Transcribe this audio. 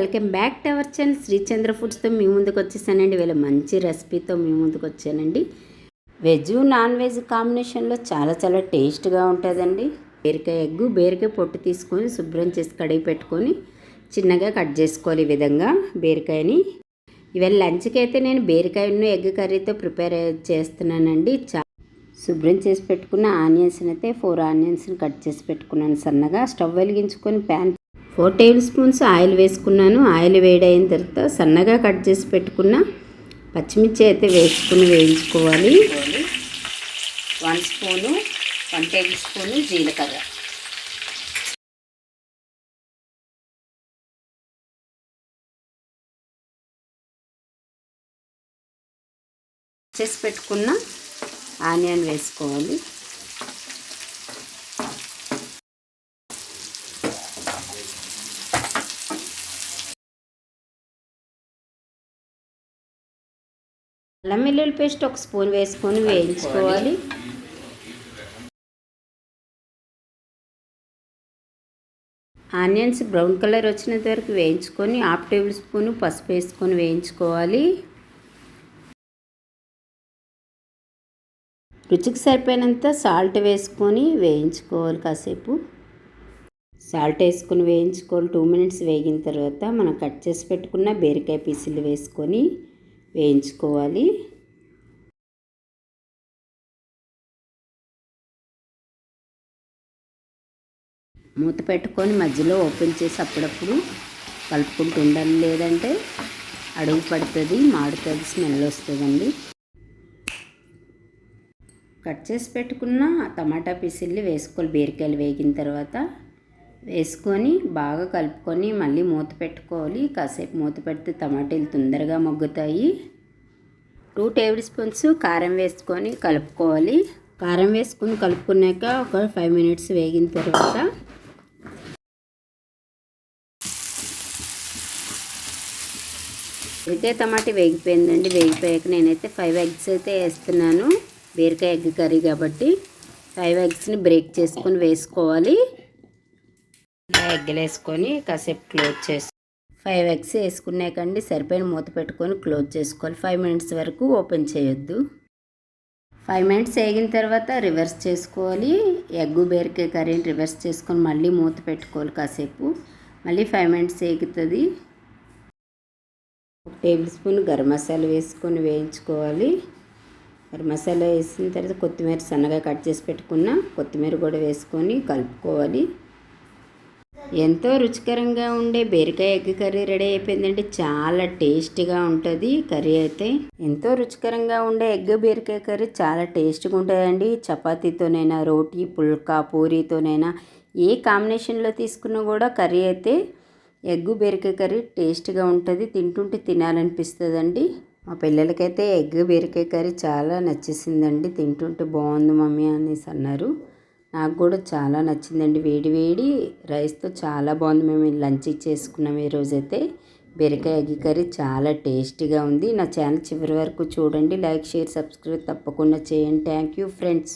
Welcome back to our channel Srichandra ఫుడ్స్తో మీ ముందుకు వచ్చేసానండి. వీళ్ళ మంచి రెసిపీతో మీ ముందుకు వచ్చానండి. వెజ్ నాన్ వెజ్ కాంబినేషన్లో చాలా టేస్ట్గా ఉంటుందండి. బీరకాయ పొట్టు తీసుకొని శుభ్రం చేసి కడిగి పెట్టుకొని చిన్నగా కట్ చేసుకోవాలి. ఈ విధంగా బీరకాయని ఇవాళ లంచ్కి అయితే నేను బీరకాయను ఎగ్ కర్రీతో ప్రిపేర్ చేస్తున్నానండి. శుభ్రం చేసి పెట్టుకున్న ఆనియన్స్ని అయితే 4 ఆనియన్స్ని కట్ చేసి పెట్టుకున్నాను సన్నగా. స్టవ్ వెలిగించుకొని ప్యాన్ 4 టేబుల్ స్పూన్స్ ఆయిల్ వేసుకున్నాను. ఆయిల్ వేడైన తర్వాత సన్నగా కట్ చేసి పెట్టుకున్న పచ్చిమిర్చి అయితే వేసుకుని వేయించుకోవాలి. 1 స్పూను 1 టేబుల్ స్పూను జీలకర్ర చేసి పెట్టుకున్న ఆనియన్ వేసుకోవాలి. అల్లం వెల్లుల్లి పేస్ట్ 1 స్పూన్ వేసుకొని వేయించుకోవాలి. ఆనియన్స్ బ్రౌన్ కలర్ వచ్చినంత వరకు వేయించుకొని 1/2 టేబుల్ స్పూన్ పసుపు వేసుకొని వేయించుకోవాలి. రుచికి సరిపోయినంత సాల్ట్ వేసుకొని వేయించుకోవాలి. కాసేపు సాల్ట్ వేసుకొని వేయించుకోవాలి. 2 మినిట్స్ వేగిన తర్వాత మనం కట్ చేసి పెట్టుకున్న బీరకాయ పీసులు వేసుకొని వేయించుకోవాలి. మూత పెట్టుకొని మధ్యలో ఓపెన్ చేసి అప్పుడప్పుడు కలుపుకుంటూ ఉండాలి, లేదంటే అడుగు పడుతుంది, మాడుతుంది, స్మెల్ వస్తుందండి. కట్ చేసి పెట్టుకున్న టమాటా పీసులు వేసుకోవాలి. బీరకాయలు వేగిన తర్వాత వేసుకొని బాగా కలుపుకొని మళ్ళీ మూత పెట్టుకోవాలి. కాసేపు మూత పెడితే టమాటాలు తొందరగా మగ్గుతాయి. 2 టేబుల్ స్పూన్స్ కారం వేసుకొని కలుపుకోవాలి. కారం వేసుకొని కలుపుకున్నాక ఒక 5 మినిట్స్ వేగిన తర్వాత బీరకాయ టమాటా వేగిపోయిందండి. వేగిపోయాక నేనైతే 5 ఎగ్స్ అయితే వేస్తున్నాను. బీరకాయ ఎగ్ కర్రీ కాబట్టి 5 ఎగ్స్ని బ్రేక్ చేసుకొని వేసుకోవాలి. ఎగ్గులు వేసుకొని కాసేపు క్లోజ్ చేసి 5 ఎగ్స్ వేసుకున్నాకండి సరిపోయిన మూత పెట్టుకొని క్లోజ్ చేసుకోవాలి. 5 మినిట్స్ వరకు ఓపెన్ చేయొద్దు. 5 మినిట్స్ వేగిన తర్వాత రివర్స్ చేసుకోవాలి. ఎగ్గు బీరకాయ కర్రీని రివర్స్ చేసుకొని మళ్ళీ మూత పెట్టుకోవాలి. కాసేపు మళ్ళీ 5 మినిట్స్ వేగుతుంది. 1 టేబుల్ స్పూన్ గరం మసాలా వేసుకొని వేయించుకోవాలి. గరం మసాలా వేసిన తర్వాత కొత్తిమీర సన్నగా కట్ చేసి పెట్టుకున్న కొత్తిమీర కూడా వేసుకొని కలుపుకోవాలి. ఎంతో రుచికరంగా ఉండే బీరకాయ ఎగ్ కర్రీ రెడీ అయిపోయిందండి. చాలా టేస్టీగా ఉంటుంది కర్రీ అయితే. ఎంతో రుచికరంగా ఉండే ఎగ్ బీరకాయ కర్రీ చాలా టేస్టీగా ఉంటుందండి. చపాతీతోనైనా, రోటీ, పుల్కా, పూరీతోనైనా ఏ కాంబినేషన్లో తీసుకున్నా కూడా కర్రీ అయితే ఎగ్ బీరకాయ కర్రీ టేస్ట్గా ఉంటుంది. తింటుంటే తినాలనిపిస్తుందండి. మా పిల్లలకైతే ఎగ్ బీరకాయ కర్రీ చాలా నచ్చేసిందండి. తింటుంటే బాగుంది మమ్మీ అనేసి అన్నారు. నాకు కూడా చాలా నచ్చిందండి. వేడి వేడి రైస్తో చాలా బాగుంది. మేము లంచ్ చేసుకున్నాం ఈరోజైతే. బీరకాయ ఎగ్ కర్రీ చాలా టేస్టీగా ఉంది. నా ఛానల్ చివరి వరకు చూడండి. లైక్, షేర్, సబ్స్క్రైబ్ తప్పకుండా చేయండి. Thank you friends.